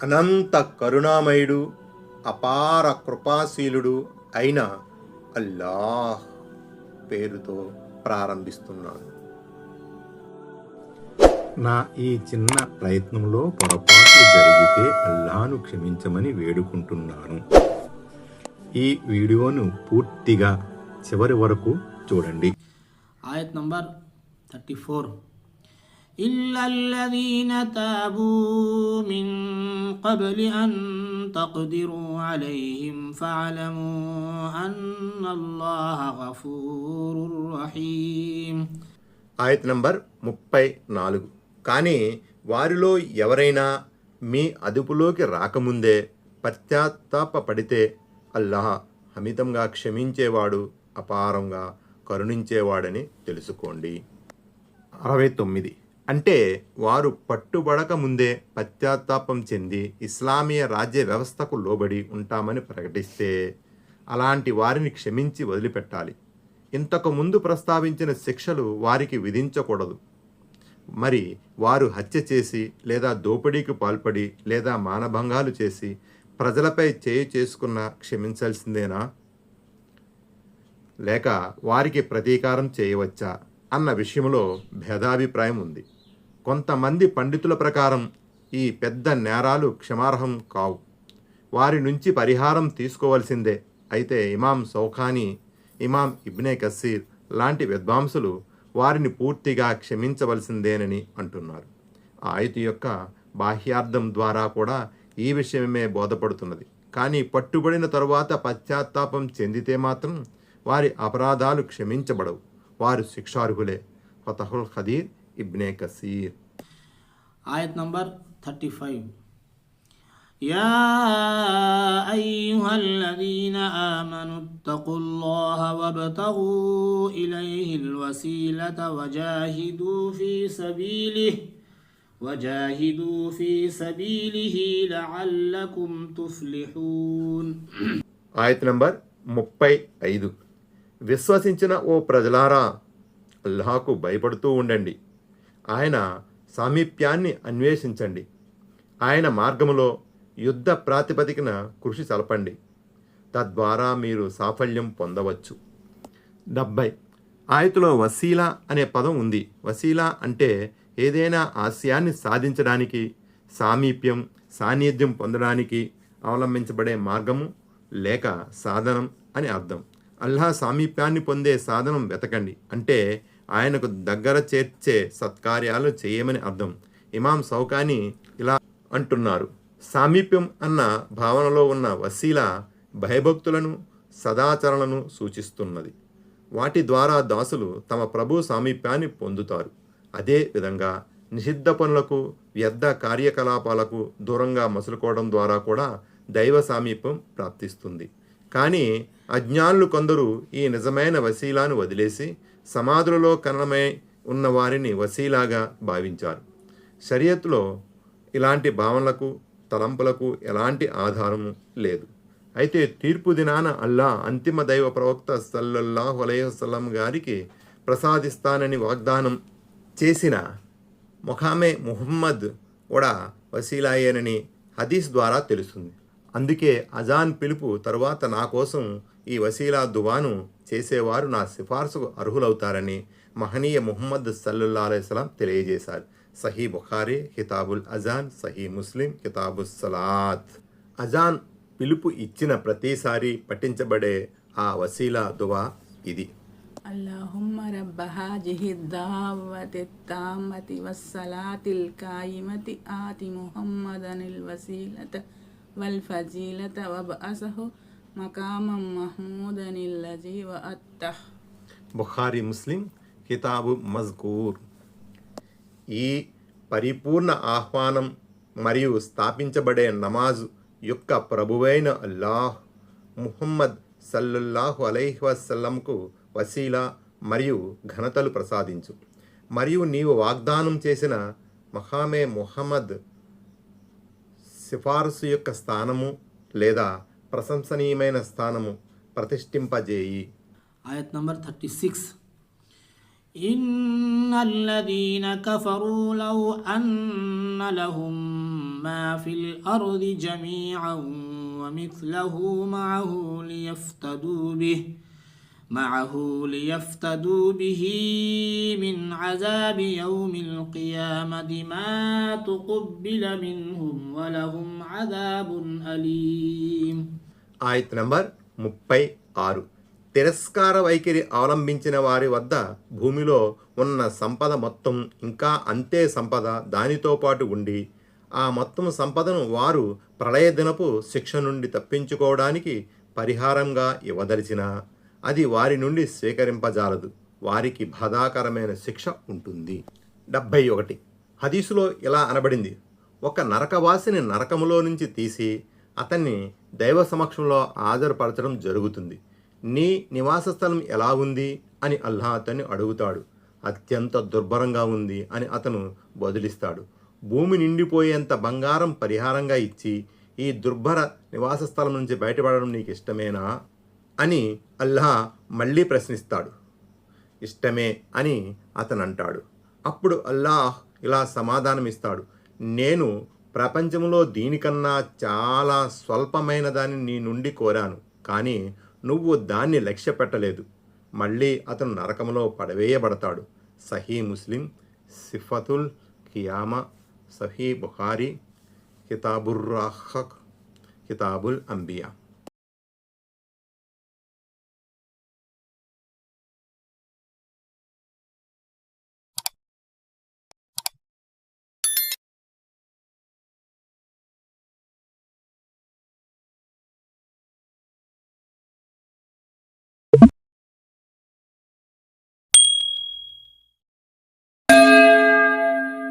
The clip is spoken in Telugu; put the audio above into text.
అనంత కరుణామయుడు, అపార కృపాశీలుడు అయిన అల్లాహ్ పేరుతో ప్రారంభిస్తున్నాను. నా ఈ చిన్న ప్రయత్నంలో పొరపాట్లు జరిగితే అల్లాహ్ను క్షమించమని వేడుకుంటున్నాను. ఈ వీడియోను పూర్తిగా చివరి వరకు చూడండి. ఆయత్ నంబర్ 34. ఇల్లల్లదీన తాబూ మిన్ qabli అన్ తక్దిరూ అలైహిం ఫఅలమూ అన్నల్లాహ గఫూరుర్ రహీం. ఆయత్ నంబర్ 34. కానీ వారిలో ఎవరైనా మీ అదుపులోకి రాకముందే పశ్చాత్తాపపడితే అల్లాహ్ అమితంగా క్షమించేవాడు, అపారంగా కరుణించేవాడని తెలుసుకోండి. 69. అంటే వారు పట్టుబడక ముందే పశ్చాత్తాపం చెంది ఇస్లామీయ రాజ్య వ్యవస్థకు లోబడి ఉంటామని ప్రకటిస్తే అలాంటి వారిని క్షమించి వదిలిపెట్టాలి. ఇంతకు ముందు ప్రస్తావించిన శిక్షలు వారికి విధించకూడదు. మరి వారు హత్య చేసి లేదా దోపిడీకి పాల్పడి లేదా మానభంగాలు చేసి ప్రజలపై చేయి చేసుకున్న క్షమించాల్సిందేనా, లేక వారికి ప్రతీకారం చేయవచ్చా అన్న విషయంలో భేదాభిప్రాయం ఉంది. కొంతమంది పండితుల ప్రకారం ఈ పెద్ద నేరాలు క్షమార్హం కావు, వారి నుంచి పరిహారం తీసుకోవాల్సిందే. అయితే ఇమాం సౌఖానీ, ఇమాం ఇబ్నే కసీర్ లాంటి విద్వాంసులు వారిని పూర్తిగా క్షమించవలసిందేనని అంటున్నారు. ఆయత యొక్క బాహ్యార్థం ద్వారా కూడా ఈ విషయమే బోధపడుతున్నది. కానీ పట్టుబడిన తరువాత పశ్చాత్తాపం చెందితే మాత్రం వారి అపరాధాలు క్షమించబడవు, వారు శిక్షార్హులే. ఫతహుల్ ఖదీర్, ఇబ్నే కసీర్. ఆయత్ నంబర్ 35. యా అయ్యుహల్లదీన ఆమను తఖుల్లాహ వబ్తగూ ఇలైహిల్ వసీలత వజాహిదూ ఫీ సబీలిహి లఅల్లకుం తుఫ్లిహూన్. ఆయత్ నంబర్ 35. విశ్వసించిన ఓ ప్రజలారా, అల్లాహకు భయపడుతూ ఉండండి, ఆయన సామీప్యాన్ని అన్వేషించండి, ఆయన మార్గములో యుద్ధ ప్రాతిపదికన కృషి చలపండి, తద్వారా మీరు సాఫల్యం పొందవచ్చు. 70. ఆయతలో వసీలా అనే పదం ఉంది. వసీలా అంటే ఏదైనా ఆశయాన్ని సాధించడానికి, సామీప్యం, సాన్నిధ్యం పొందడానికి అవలంబించబడే మార్గము లేక సాధనం అని అర్థం. అల్లాహ్ సామీప్యాన్ని పొందే సాధనం వెతకండి అంటే ఆయనకు దగ్గర చేర్చే సత్కార్యాలు చేయమని అర్థం. ఇమాం సౌకానీ ఇలా అంటున్నారు: సామీప్యం అన్న భావనలో ఉన్న వసీలా భయభక్తులను, సదాచరణను సూచిస్తున్నది. వాటి ద్వారా దాసులు తమ ప్రభు సామీప్యాన్ని పొందుతారు. అదే విధంగా నిషిద్ధ పనులకు, వ్యర్థ కార్యకలాపాలకు దూరంగా మసులుకోవడం ద్వారా కూడా దైవ సామీప్యం ప్రాప్తిస్తుంది. కానీ అజ్ఞానులు కొందరు ఈ నిజమైన వసీలాను వదిలేసి సమాధులలో కన్నమై ఉన్న వారిని వసీలాగా భావించారు. షరియత్లో ఇలాంటి భావనలకు, తలంపులకు ఎలాంటి ఆధారము లేదు. అయితే తీర్పు దినాన అల్లాహ్ అంతిమ దైవ ప్రవక్త సల్లల్లాహు అలైహి వసల్లం గారికి ప్రసాదిస్తానని వాగ్దానం చేసిన మొహమ్మే ముహమ్మద్ కూడా వసీలాయేనని హదీస్ ద్వారా తెలుస్తుంది. అందుకే అజాన్ పిలుపు తరువాత నా కోసం ఈ వసీలా దువాను చేసేవారు నా సిఫార్సుకు అర్హులవుతారని మహనీయ ముహమ్మద్ సల్లల్లాహు అలైహి వసల్లం తెలియజేశారు. సహీ బుఖారీ కితాబుల్ అజాన్, సహీ ముస్లిం కితాబుస్ సలాత్. అజాన్ పిలుపు ఇచ్చిన ప్రతిసారి పఠించబడే ఆ వసీలా దువా ఇది: అల్లాహుమ్మ రబ్బ హాజిహి దావతి తామ్మతి వస్సలాతిల్ కాయిమతి ఆతి ముహమ్మదనిల్ వసీలత వల్ ఫజీలత వబ్అసహు మకామం మహమూదనిల్లజీ వఅత్తహ్. బుఖారీ, ముస్లిం కితాబు మజ్కూర్. ఈ పరిపూర్ణ ఆహ్వానం మరియు స్థాపించబడే నమాజు యొక్క ప్రభువైన అల్లాహ్ ముహమ్మద్ సల్లల్లాహు అలైహి వసల్లంకు వసీలా మరియు ఘనతలు ప్రసాదించు. మరియు నీవు వాగ్దానం చేసిన మఖామే ముహమ్మద్ సిఫారసు యొక్క స్థానము లేదా ప్రశంసనీయమైన స్థానము ప్రతిష్ఠింపజేయి. ఆయత్ నంబర్ 36. إن الذين كفروا لو أن لهم ما في الأرض جميعا ومثله معه ليفتدوا به من عذاب يوم القيامة ما تقبل منهم ولهم عذاب أليم. ఆయత్ నంబర్ 36. తిరస్కార వైఖరి అవలంబించిన వారి వద్ద భూమిలో ఉన్న సంపద మొత్తం ఇంకా అంతే సంపద దానితో పాటు ఉండి ఆ మొత్తం సంపదను వారు ప్రళయ దినపు శిక్ష నుండి తప్పించుకోవడానికి పరిహారంగా ఇవ్వదలిచినా అది వారి నుండి స్వీకరింపజాలదు. వారికి బాధాకరమైన శిక్ష ఉంటుంది. 71. హదీసులో ఇలా అనబడింది, ఒక నరకవాసిని నరకములో నుంచి తీసి అతన్ని దైవ సమక్షంలో హాజరుపరచడం జరుగుతుంది. నీ నివాస స్థలం ఎలా ఉంది అని అల్లాహ్ అతన్ని అడుగుతాడు. అత్యంత దుర్భరంగా ఉంది అని అతను బదులిస్తాడు. భూమి నిండిపోయేంత బంగారం పరిహారంగా ఇచ్చి ఈ దుర్భర నివాస స్థలం నుంచి బయటపడడం నీకు ఇష్టమేనా అని అల్లాహ్ మళ్ళీ ప్రశ్నిస్తాడు. ఇష్టమే అని అతను అంటాడు. అప్పుడు అల్లాహ్ ఇలా సమాధానమిస్తాడు, నేను ప్రపంచంలో దీనికన్నా చాలా స్వల్పమైన దాన్ని నీ నుండి కోరాను, కానీ నువ్వు దాన్ని లక్ష్య పెట్టలేదు. మళ్ళీ అతను నరకంలో పడవేయబడతాడు. సహీ ముస్లిం, సిఫతుల్ ఖియామా, సహీ బుఖారీ, కితాబుర్ రాహక్, కితాబుల్ అంబియా.